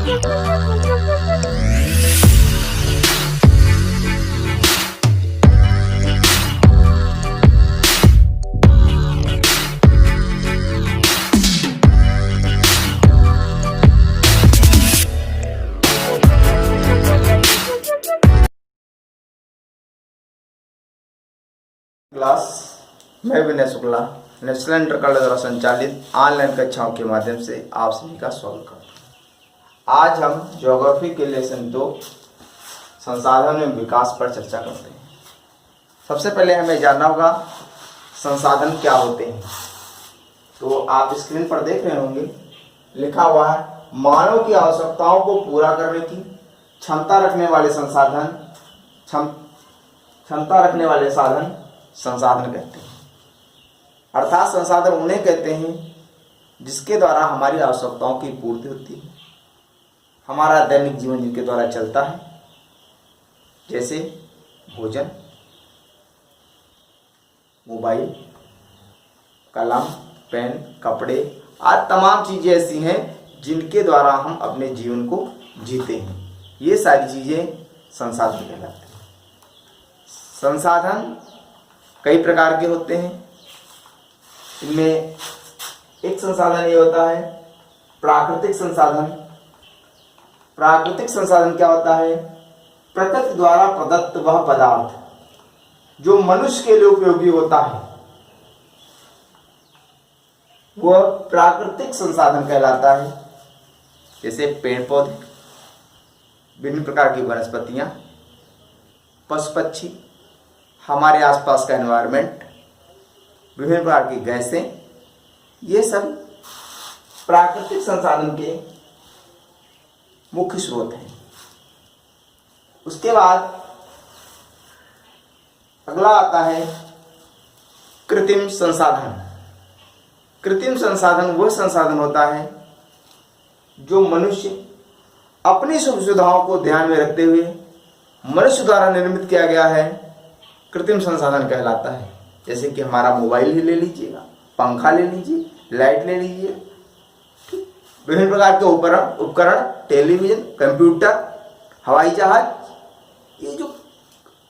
Class मैं विनय Shukla national inter college द्वारा संचालित ऑनलाइन कक्षाओं के माध्यम से आप सभी का स्वागत करता हूँ। आज हम ज्योग्राफी के लेसन 2 संसाधन एवं विकास पर चर्चा करते हैं। सबसे पहले हमें जानना होगा संसाधन क्या होते हैं। तो आप स्क्रीन पर देख रहे होंगे, लिखा हुआ है मानव की आवश्यकताओं को पूरा करने की क्षमता रखने वाले संसाधन, क्षमता रखने वाले साधन संसाधन कहते हैं। अर्थात संसाधन उन्हें कहते हैं जिसके द्वारा हमारी आवश्यकताओं की पूर्ति होती है, हमारा दैनिक जीवन जिनके द्वारा चलता है, जैसे भोजन, मोबाइल, कलम, पेन, कपड़े आदि तमाम चीज़ें ऐसी हैं जिनके द्वारा हम अपने जीवन को जीते हैं। ये सारी चीज़ें संसाधन कहलाते हैं। संसाधन कई प्रकार के होते हैं। इनमें एक संसाधन ये होता है प्राकृतिक संसाधन। प्राकृतिक संसाधन क्या होता है? प्रकृति द्वारा प्रदत्त वह पदार्थ जो मनुष्य के लिए उपयोगी होता है, वह प्राकृतिक संसाधन कहलाता है। जैसे पेड़ पौधे, विभिन्न प्रकार की वनस्पतियां, पशु पक्षी, हमारे आसपास का एनवायरनमेंट, विभिन्न प्रकार की गैसें, ये सब प्राकृतिक संसाधन के मुख्य स्रोत हैं। उसके बाद अगला आता है कृत्रिम संसाधन। कृत्रिम संसाधन वह संसाधन होता है जो मनुष्य अपनी सुख सुविधाओं को ध्यान में रखते हुए मनुष्य द्वारा निर्मित किया गया है, कृत्रिम संसाधन कहलाता है। जैसे कि हमारा मोबाइल ही ले लीजिएगा, पंखा ले लीजिए, लाइट ले लीजिए, विभिन्न प्रकार के उपकरण, टेलीविजन, कंप्यूटर, हवाई जहाज, ये जो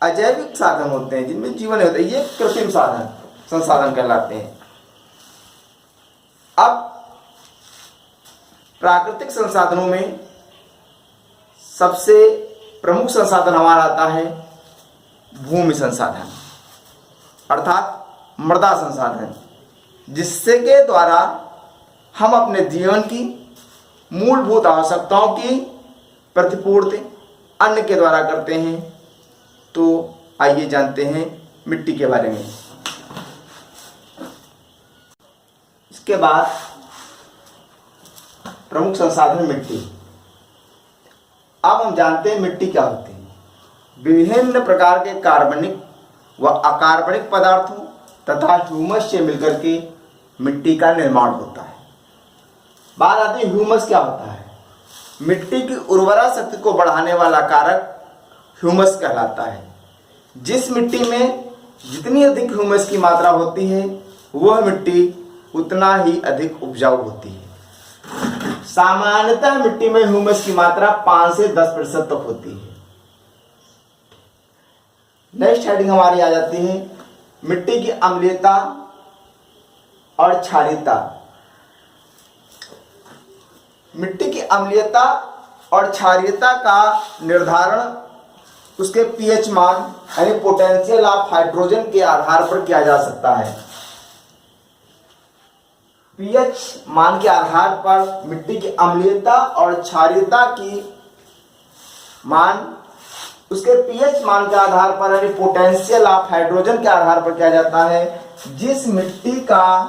अजैविक साधन होते हैं जिनमें जीवन होता है, ये कृत्रिम संसाधन कहलाते हैं। अब प्राकृतिक संसाधनों में सबसे प्रमुख संसाधन हमारा आता है भूमि संसाधन, अर्थात मृदा संसाधन, जिससे के द्वारा हम अपने जीवन की मूलभूत आवश्यकताओं की प्रतिपूर्ति अन्न के द्वारा करते हैं। तो आइए जानते हैं मिट्टी के बारे में। इसके बाद प्रमुख संसाधन मिट्टी। अब हम जानते हैं मिट्टी क्या होती है। विभिन्न प्रकार के कार्बनिक व अकार्बनिक पदार्थों तथा ह्यूमस से मिलकर के मिट्टी का निर्माण होता है। बात आती है ह्यूमस क्या होता है। मिट्टी की उर्वरा शक्ति को बढ़ाने वाला कारक ह्यूमस कहलाता है। जिस मिट्टी में जितनी अधिक ह्यूमस की मात्रा होती है, वह मिट्टी उतना ही अधिक उपजाऊ होती है। सामान्यतः मिट्टी में ह्यूमस की मात्रा 5 से 10% तक होती है। नेक्स्ट हेडिंग हमारी आ जाती है मिट्टी की अम्लीयता और क्षारीयता। मिट्टी की अम्लीयता और क्षारीयता का निर्धारण उसके पीएच मान यानी पोटेंशियल ऑफ हाइड्रोजन के आधार पर किया जा सकता है। पीएच मान के आधार पर मिट्टी की अम्लीयता और क्षारीयता की मान उसके पीएच मान के आधार पर यानी पोटेंशियल ऑफ हाइड्रोजन के आधार पर किया जाता है। जिस मिट्टी का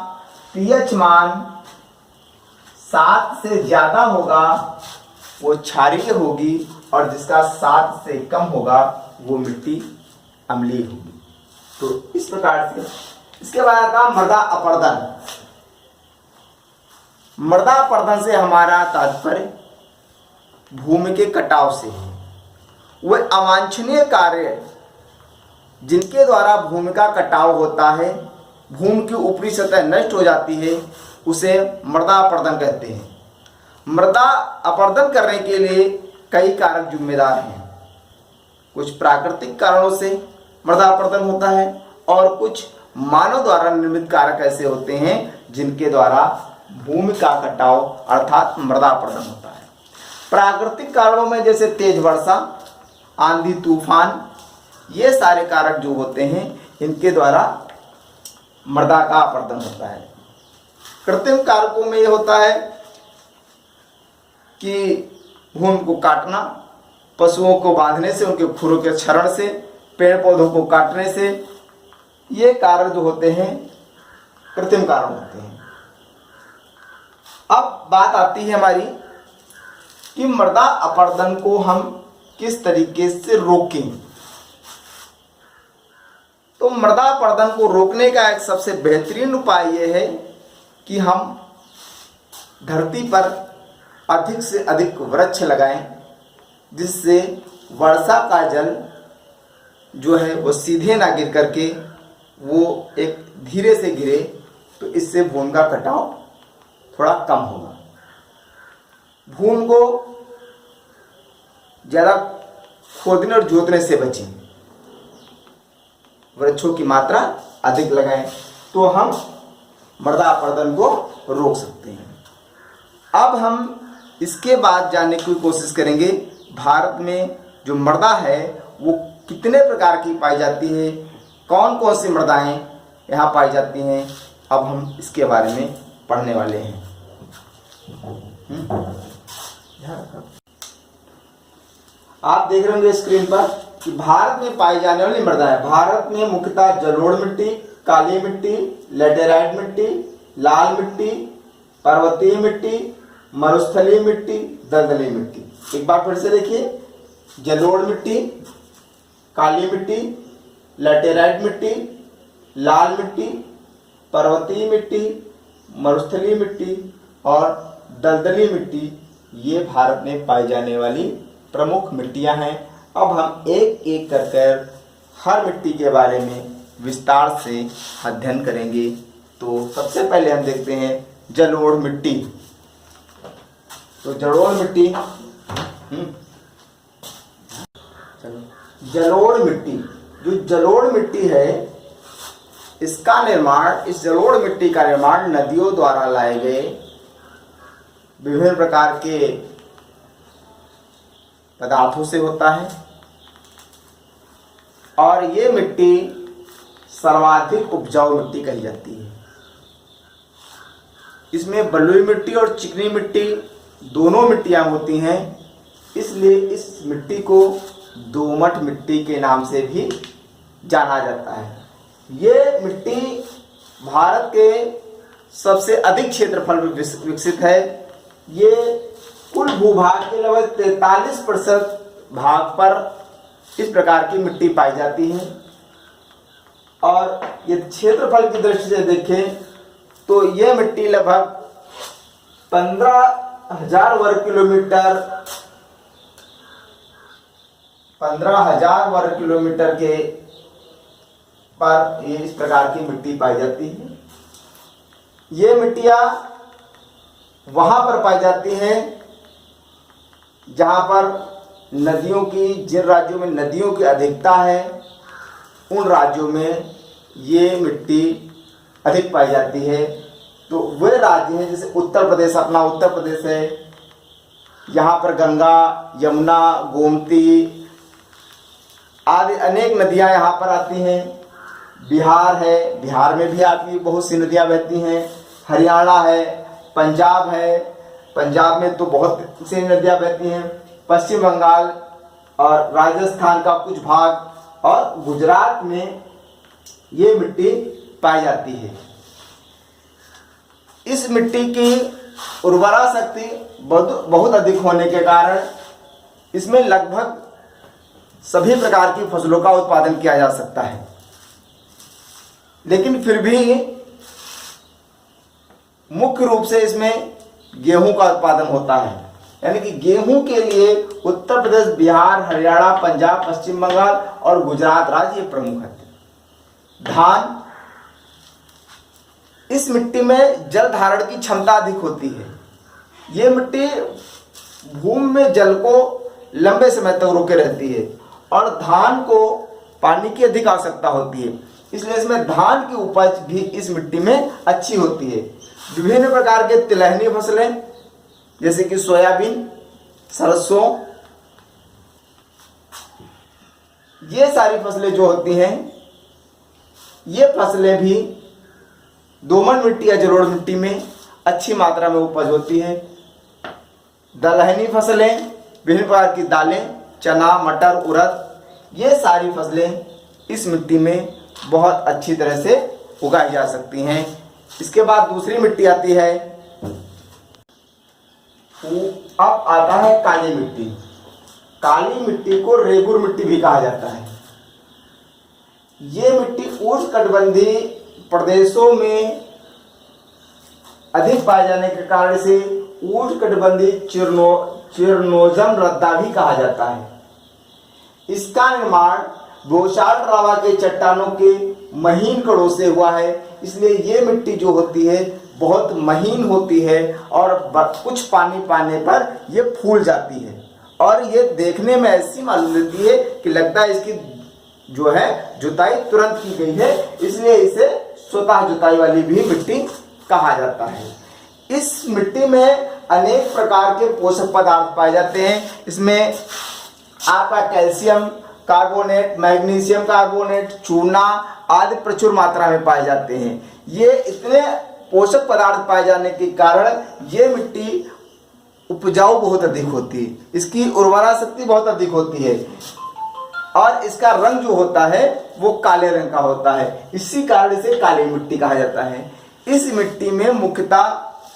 पीएच मान 7 से ज्यादा होगा वो क्षारीय होगी, और जिसका 7 से कम होगा वो मिट्टी अम्लीय होगी। तो इस प्रकार से इसके बाद आता मृदा अपरदन। मृदा अपरदन से हमारा तात्पर्य भूमि के कटाव से है। वह अवांछनीय कार्य जिनके द्वारा भूमि का कटाव होता है, भूमि की ऊपरी सतह नष्ट हो जाती है, उसे मृदा अपरदन कहते हैं। मृदा अपरदन करने के लिए कई कारक जिम्मेदार हैं। कुछ प्राकृतिक कारणों से मृदा अपरदन होता है और कुछ मानव द्वारा निर्मित कारक ऐसे होते हैं जिनके द्वारा भूमि का कटाव अर्थात मृदा अपरदन होता है। प्राकृतिक कारणों में जैसे तेज वर्षा, आंधी, तूफान, ये सारे कारक जो होते हैं इनके द्वारा मृदा का अपरदन होता है। कृत्रिम कारकों में ये होता है कि भूमि को काटना, पशुओं को बांधने से, उनके खुरों के क्षरण से, पेड़ पौधों को काटने से, ये कारण जो होते हैं कृत्रिम कारण होते हैं। अब बात आती है हमारी कि मृदा अपरदन को हम किस तरीके से रोकें। तो मृदा अपरदन को रोकने का एक सबसे बेहतरीन उपाय यह है कि हम धरती पर अधिक से अधिक वृक्ष लगाएं, जिससे वर्षा का जल जो है वो सीधे ना गिर करके वो एक धीरे से गिरे, तो इससे भूमि का कटाव थोड़ा कम होगा। भूमि को ज़्यादा खोदने और जोतने से बचें, वृक्षों की मात्रा अधिक लगाएं, तो हम मृदा अपरदन को रोक सकते हैं। अब हम इसके बाद जानने की कोशिश करेंगे भारत में जो मृदा है वो कितने प्रकार की पाई जाती है, कौन कौन सी मृदाएं यहाँ पाई जाती हैं। अब हम इसके बारे में पढ़ने वाले हैं। आप देख रहे होंगे स्क्रीन पर कि भारत में पाई जाने वाली मृदाएं। भारत में मुख्यतः जलोढ़ मिट्टी, काली मिट्टी, लैटेराइट मिट्टी, लाल मिट्टी, पर्वतीय मिट्टी, मरुस्थलीय मिट्टी, दलदली मिट्टी। एक बार फिर से देखिए, जलोढ़ मिट्टी, काली मिट्टी, लैटेराइट मिट्टी, लाल मिट्टी, पर्वतीय मिट्टी, मरुस्थलीय मिट्टी और दलदली मिट्टी, ये भारत में पाई जाने वाली प्रमुख मिट्टियां हैं। अब हम एक एक कर हर मिट्टी के बारे में विस्तार से अध्ययन करेंगे। तो सबसे पहले हम देखते हैं जलोढ़ मिट्टी। तो जलोढ़ मिट्टी, जलोढ़ मिट्टी, जो जलोढ़ मिट्टी है इसका निर्माण, इस जलोढ़ मिट्टी का निर्माण नदियों द्वारा लाए गए विभिन्न प्रकार के पदार्थों से होता है और ये मिट्टी सर्वाधिक उपजाऊ मिट्टी कही जाती है। इसमें बलुई मिट्टी और चिकनी मिट्टी दोनों मिट्टियां होती हैं, इसलिए इस मिट्टी को दोमट मिट्टी के नाम से भी जाना जाता है। ये मिट्टी भारत के सबसे अधिक क्षेत्रफल में विकसित है। ये कुल भूभाग के लगभग 43% भाग पर इस प्रकार की मिट्टी पाई जाती है और ये क्षेत्रफल की दृष्टि से देखें तो यह मिट्टी लगभग 15,000 वर्ग किलोमीटर 15,000 वर्ग किलोमीटर के पर ये इस प्रकार की मिट्टी पाई जाती है। ये मिट्टियां वहां पर पाई जाती हैं जहां पर नदियों की, जिन राज्यों में नदियों की अधिकता है उन राज्यों में ये मिट्टी अधिक पाई जाती है। तो वे राज्य हैं जैसे उत्तर प्रदेश, अपना उत्तर प्रदेश है, यहाँ पर गंगा, यमुना, गोमती आदि अनेक नदियाँ यहाँ पर आती हैं। बिहार है, बिहार में भी आपकी बहुत सी नदियाँ बहती हैं। हरियाणा है, पंजाब है, पंजाब में तो बहुत सी नदियाँ बहती हैं। पश्चिम बंगाल और राजस्थान का कुछ भाग और गुजरात में ये मिट्टी पाई जाती है। इस मिट्टी की उर्वरा शक्ति बहुत अधिक होने के कारण इसमें लगभग सभी प्रकार की फसलों का उत्पादन किया जा सकता है, लेकिन फिर भी मुख्य रूप से इसमें गेहूं का उत्पादन होता है। यानी कि गेहूं के लिए उत्तर प्रदेश, बिहार, हरियाणा, पंजाब, पश्चिम बंगाल और गुजरात राज्य प्रमुख हैं। धान, इस मिट्टी में जल धारण की क्षमता अधिक होती है, ये मिट्टी भूमि में जल को लंबे समय तक रोके रहती है और धान को पानी की अधिक आवश्यकता होती है, इसलिए इसमें धान की उपज भी इस मिट्टी में अच्छी होती है। विभिन्न प्रकार के तिलहनी फसलें जैसे कि सोयाबीन, सरसों, ये सारी फसलें जो होती हैं, ये फसलें भी दोमट मिट्टी या जलोढ़ मिट्टी में अच्छी मात्रा में उपज होती है। दलहनी फसलें, विभिन्न प्रकार की दालें, चना, मटर, उड़द, ये सारी फसलें इस मिट्टी में बहुत अच्छी तरह से उगाई जा सकती हैं। इसके बाद दूसरी मिट्टी आती है, अब आता है काली मिट्टी। काली मिट्टी को रेगुर मिट्टी भी कहा जाता है। ये मिट्टी उष्णकटिबंधीय प्रदेशों में अधिक पाए जाने के कारण से उष्णकटिबंधीय चिरनोजम रद्दा भी कहा जाता है। इसका निर्माण बोशाल लावा के चट्टानों के महीन कणों से हुआ है, इसलिए ये मिट्टी जो होती है बहुत महीन होती है और कुछ पानी पाने पर ये फूल जाती है और ये देखने में ऐसी मालूम होती है कि लगता है इसकी जो है जुताई तुरंत की गई है, इसलिए इसे स्वतः जुताई वाली भी मिट्टी कहा जाता है। इस मिट्टी में अनेक प्रकार के पोषक पदार्थ पाए जाते हैं। इसमें आपका कैल्शियम कार्बोनेट, मैग्नीशियम कार्बोनेट, चूना आदि प्रचुर मात्रा में पाए जाते हैं। ये इतने पोषक पदार्थ पाए जाने के कारण ये मिट्टी उपजाऊ बहुत अधिक होती है, इसकी उर्वरा शक्ति बहुत अधिक होती है और इसका रंग जो होता है वो काले रंग का होता है, इसी कारण इसे काली मिट्टी कहा जाता है। इस मिट्टी में मुख्यतः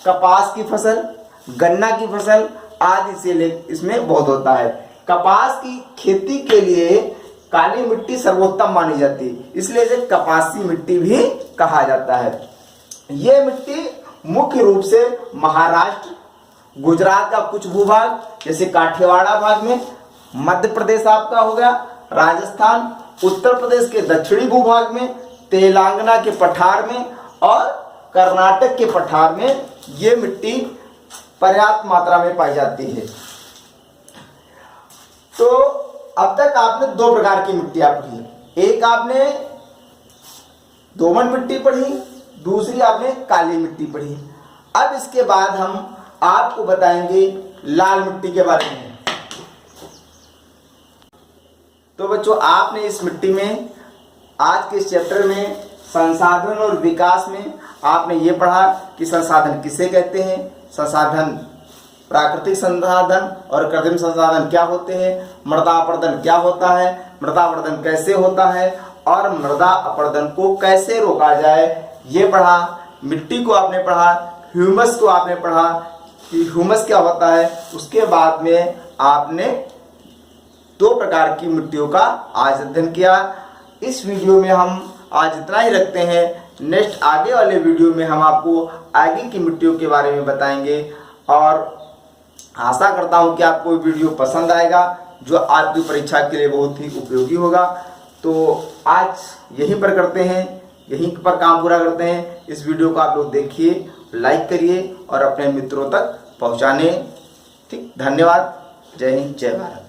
कपास की फसल, गन्ना की फसल आदि से इसमें बहुत होता है। कपास की खेती के लिए काली मिट्टी सर्वोत्तम मानी जाती है, इसलिए इसे कपासी मिट्टी भी कहा जाता है। ये मिट्टी मुख्य रूप से महाराष्ट्र, गुजरात का कुछ भूभाग जैसे काठियावाड़ भाग में, मध्य प्रदेश आपका हो गया, राजस्थान, उत्तर प्रदेश के दक्षिणी भूभाग में, तेलंगाना के पठार में और कर्नाटक के पठार में ये मिट्टी पर्याप्त मात्रा में पाई जाती है। तो अब तक आपने दो प्रकार की मिट्टी पढ़ी, एक आपने दोमट मिट्टी पढ़ी, दूसरी आपने काली मिट्टी पढ़ी। अब इसके बाद हम आपको बताएंगे लाल मिट्टी के बारे में। तो बच्चों, आपने इस मिट्टी में आज के इस चैप्टर में संसाधन और विकास में आपने ये पढ़ा कि संसाधन किसे कहते हैं, संसाधन प्राकृतिक संसाधन और कृत्रिम संसाधन क्या होते हैं, मृदा अपरदन क्या होता है, मृदा अपरदन कैसे होता है और मृदा अपरदन को कैसे रोका जाए, ये पढ़ा। मिट्टी को आपने पढ़ा, ह्यूमस को आपने पढ़ा कि ह्यूमस क्या होता है। उसके बाद में आपने दो प्रकार की मिट्टियों का आज अध्ययन किया। इस वीडियो में हम आज इतना ही रखते हैं। नेक्स्ट आगे वाले वीडियो में हम आपको आगे की मिट्टियों के बारे में बताएंगे और आशा करता हूं कि आपको वीडियो पसंद आएगा, जो आपकी परीक्षा के लिए बहुत ही उपयोगी होगा। तो आज यहीं पर करते हैं, यहीं पर काम पूरा करते हैं। इस वीडियो को आप लोग देखिए, लाइक करिए और अपने मित्रों तक पहुंचाने। ठीक, धन्यवाद। जय हिंद, जय भारत।